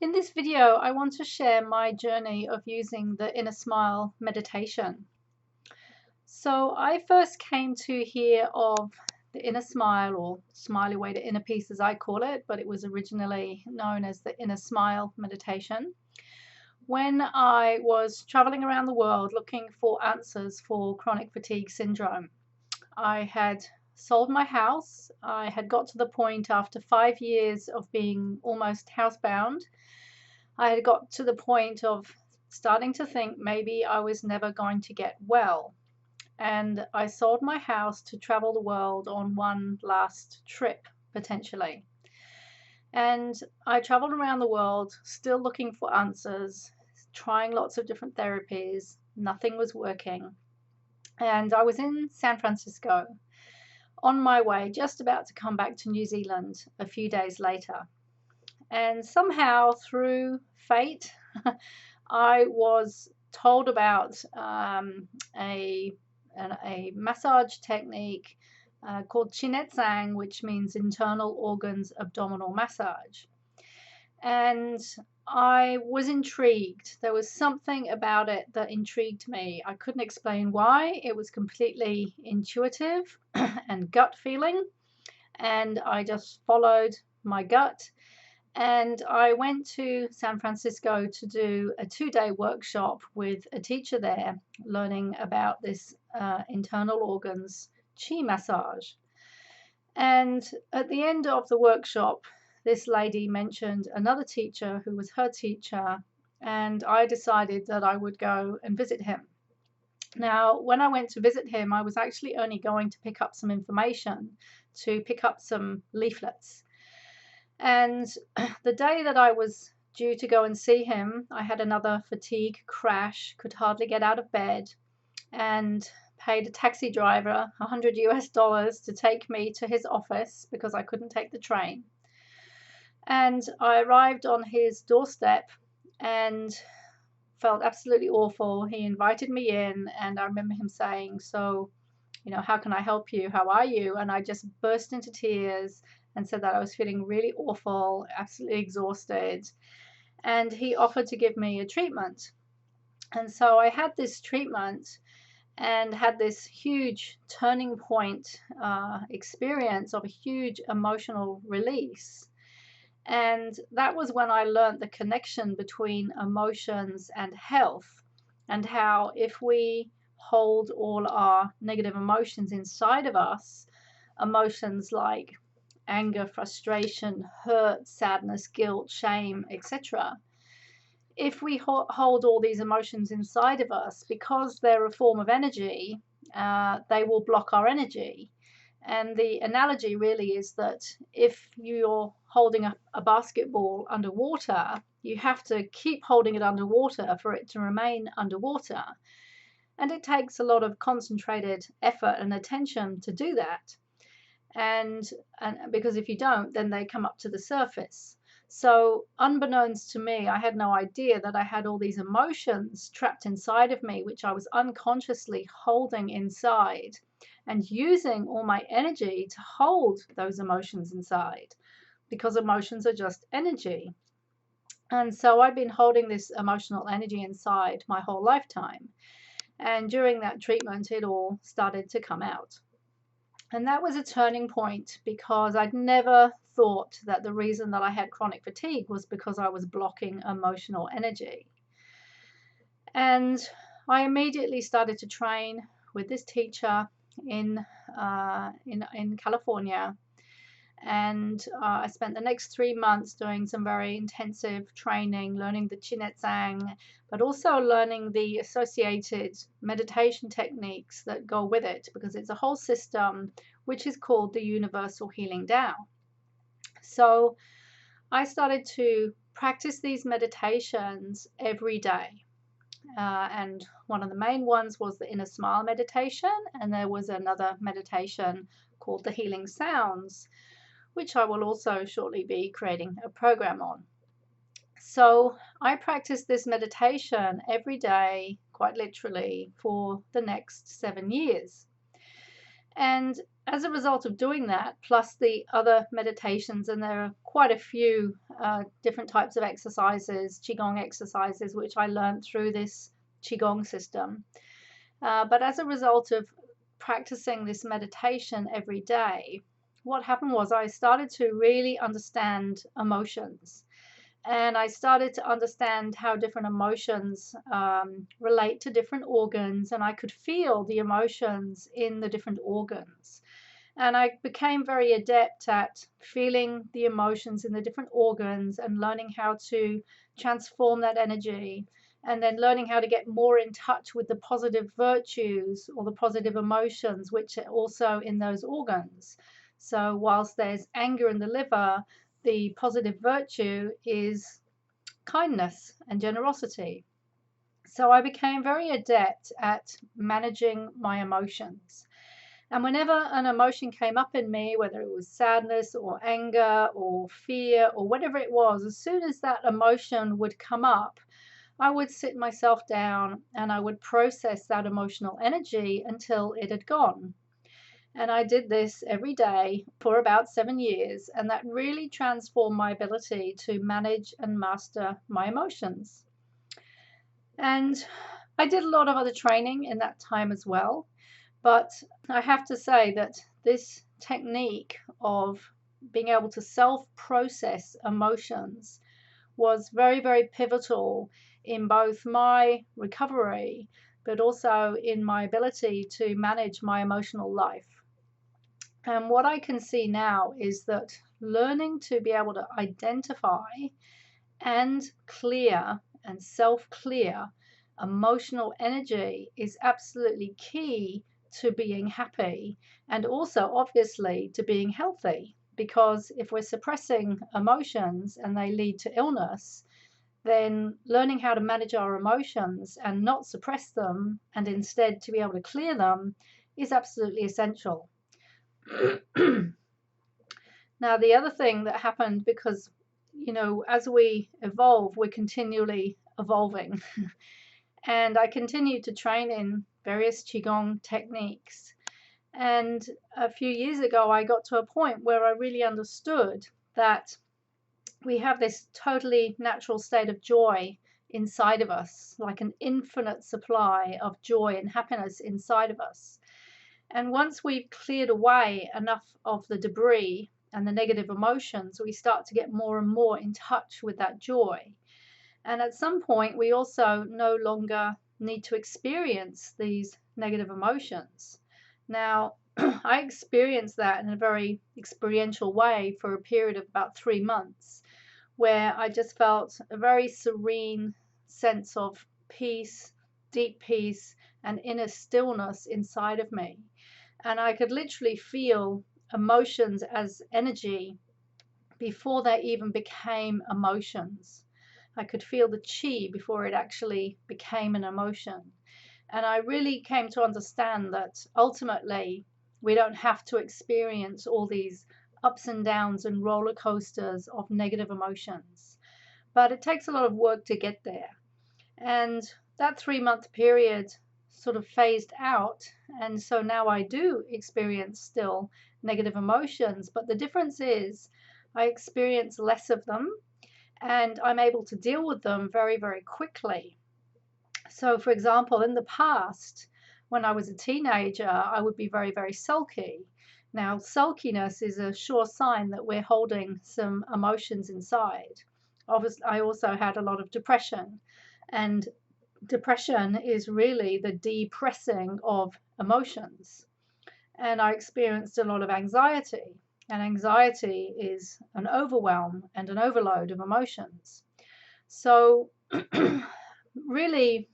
In this video, I want to share my journey of using the Inner Smile meditation. So I first came to hear of the Inner Smile, or Smiley Way to Inner Peace as I call it, but it was originally known as the Inner Smile meditation, when I was traveling around the world looking for answers for chronic fatigue syndrome. I had sold my house. I had got to the point after 5 years of being almost housebound. I had got to the point of starting to think maybe I was never going to get well. And I sold my house to travel the world on one last trip, potentially. And I traveled around the world still looking for answers, trying lots of different therapies. Nothing was working. And I was in San Francisco on my way, just about to come back to New Zealand a few days later. And somehow, through fate, I was told about a massage technique called Chinetsang, which means internal organs abdominal massage. And I was intrigued. There was something about it that intrigued me. I couldn't explain why. It was completely intuitive and gut feeling. And I just followed my gut. And I went to San Francisco to do a 2-day workshop with a teacher there, learning about this internal organs chi massage. And at the end of the workshop, this lady mentioned another teacher who was her teacher, and I decided that I would go and visit him. Now, when I went to visit him, I was actually only going to pick up some information, to pick up some leaflets. And the day that I was due to go and see him, I had another fatigue crash, could hardly get out of bed, and paid a taxi driver $100 to take me to his office because I couldn't take the train. And I arrived on his doorstep and felt absolutely awful. He invited me in, and I remember him saying, "So, how can I help you? How are you?" And I just burst into tears and said that I was feeling really awful, absolutely exhausted. And he offered to give me a treatment. And so I had this treatment and had this huge turning point experience of a huge emotional release. And that was when I learned the connection between emotions and health, and how if we hold all our negative emotions inside of us, emotions like anger, frustration, hurt, sadness, guilt, shame, etc. If we hold all these emotions inside of us, because they're a form of energy, they will block our energy. And the analogy really is that if you're holding a basketball underwater, you have to keep holding it underwater for it to remain underwater. And it takes a lot of concentrated effort and attention to do that. And because if you don't, then they come up to the surface. So unbeknownst to me, I had no idea that I had all these emotions trapped inside of me, which I was unconsciously holding inside and using all my energy to hold those emotions inside, because emotions are just energy. And so I've been holding this emotional energy inside my whole lifetime. And during that treatment, it all started to come out. And that was a turning point, because I'd never thought that the reason that I had chronic fatigue was because I was blocking emotional energy. And I immediately started to train with this teacher in California. And I spent the next 3 months doing some very intensive training, learning the Chinetsang, but also learning the associated meditation techniques that go with it, because it's a whole system which is called the Universal Healing Tao. So I started to practice these meditations every day. And one of the main ones was the Inner Smile meditation, and there was another meditation called the Healing Sounds, which I will also shortly be creating a program on. So I practiced this meditation every day, quite literally, for the next 7 years. And as a result of doing that, plus the other meditations, and there are quite a few different types of exercises, Qigong exercises, which I learned through this Qigong system. But as a result of practicing this meditation every day, what happened was I started to really understand emotions. And I started to understand how different emotions relate to different organs, and I could feel the emotions in the different organs. And I became very adept at feeling the emotions in the different organs and learning how to transform that energy, and then learning how to get more in touch with the positive virtues or the positive emotions, which are also in those organs. So, whilst there's anger in the liver, the positive virtue is kindness and generosity. So I became very adept at managing my emotions. And whenever an emotion came up in me, whether it was sadness or anger or fear or whatever it was, as soon as that emotion would come up, I would sit myself down and I would process that emotional energy until it had gone. And I did this every day for about 7 years, and that really transformed my ability to manage and master my emotions. And I did a lot of other training in that time as well. But I have to say that this technique of being able to self process emotions was very, very pivotal in both my recovery, but also in my ability to manage my emotional life. And what I can see now is that learning to be able to identify and clear and self clear emotional energy is absolutely key to being happy, and also obviously to being healthy. Because if we're suppressing emotions and they lead to illness, then learning how to manage our emotions and not suppress them and instead to be able to clear them is absolutely essential. Now, the other thing that happened, because, as we evolve, we're continually evolving. And I continued to train in various Qigong techniques. And a few years ago, I got to a point where I really understood that we have this totally natural state of joy inside of us, like an infinite supply of joy and happiness inside of us. And once we've cleared away enough of the debris and the negative emotions, we start to get more and more in touch with that joy. And at some point, we also no longer need to experience these negative emotions. Now, I experienced that in a very experiential way for a period of about 3 months, where I just felt a very serene sense of peace, deep peace, and inner stillness inside of me. And I could literally feel emotions as energy before they even became emotions. I could feel the chi before it actually became an emotion. And I really came to understand that ultimately we don't have to experience all these ups and downs and roller coasters of negative emotions. But it takes a lot of work to get there. And that 3 month period sort of phased out. And so now I do experience still negative emotions. But the difference is I experience less of them and I'm able to deal with them very, very quickly. So, for example, in the past, when I was a teenager, I would be very, very sulky. Now, sulkiness is a sure sign that we're holding some emotions inside. Obviously, I also had a lot of depression, and depression is really the depressing of emotions. And I experienced a lot of anxiety, and anxiety is an overwhelm and an overload of emotions. So, really,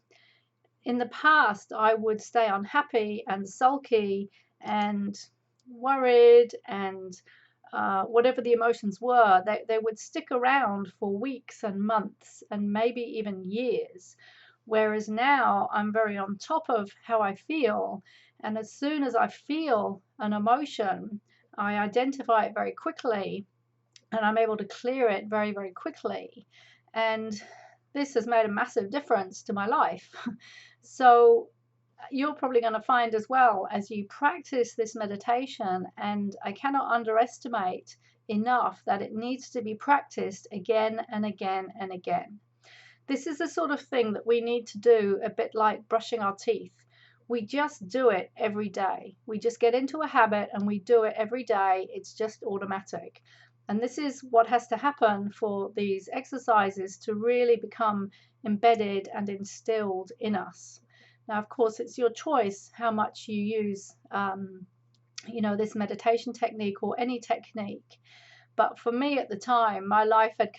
in the past, I would stay unhappy and sulky and worried, and whatever the emotions were, they would stick around for weeks and months and maybe even years. Whereas now I'm very on top of how I feel. And as soon as I feel an emotion, I identify it very quickly and I'm able to clear it very, very quickly. And this has made a massive difference to my life. So you're probably going to find as well as you practice this meditation, and I cannot underestimate enough that it needs to be practiced again and again and again. This is the sort of thing that we need to do, a bit like brushing our teeth. We just do it every day. We just get into a habit and we do it every day. It's just automatic. And this is what has to happen for these exercises to really become embedded and instilled in us. Now, of course, it's your choice how much you use, this meditation technique or any technique. But for me at the time, my life had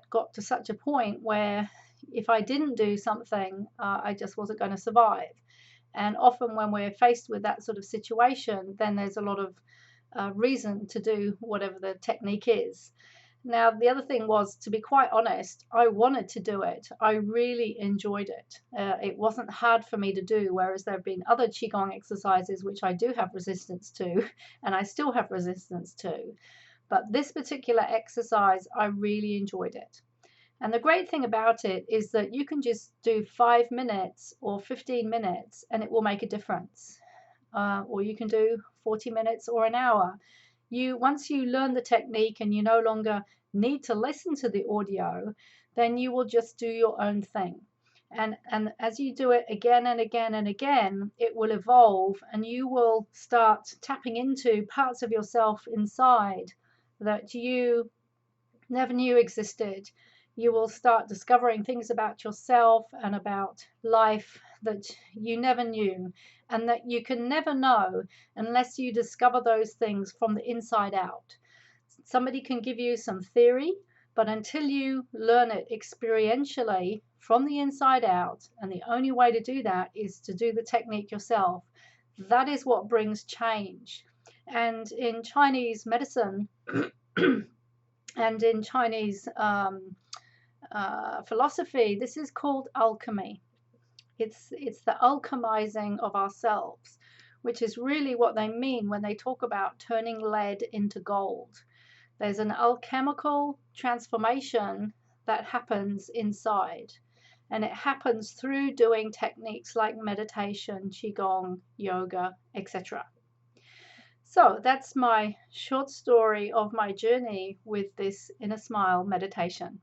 got to such a point where if I didn't do something, I just wasn't going to survive. And often when we're faced with that sort of situation, then there's a lot of reason to do whatever the technique is. Now, the other thing was, to be quite honest, I wanted to do it. I really enjoyed it. It wasn't hard for me to do, whereas there have been other Qigong exercises which I do have resistance to, and I still have resistance to. But this particular exercise, I really enjoyed it. And the great thing about it is that you can just do 5 minutes or 15 minutes and it will make a difference. Or you can do 40 minutes or an hour. Once you learn the technique and you no longer need to listen to the audio, then you will just do your own thing. And as you do it again and again and again, it will evolve and you will start tapping into parts of yourself inside that you never knew existed. You will start discovering things about yourself and about life that you never knew, and that you can never know unless you discover those things from the inside out. Somebody can give you some theory, but until you learn it experientially from the inside out, and the only way to do that is to do the technique yourself, that is what brings change. And in Chinese medicine and in Chinese philosophy, this is called alchemy. It's the alchemizing of ourselves, which is really what they mean when they talk about turning lead into gold. There's an alchemical transformation that happens inside, and it happens through doing techniques like meditation, qigong, yoga, etc. So that's my short story of my journey with this inner smile meditation.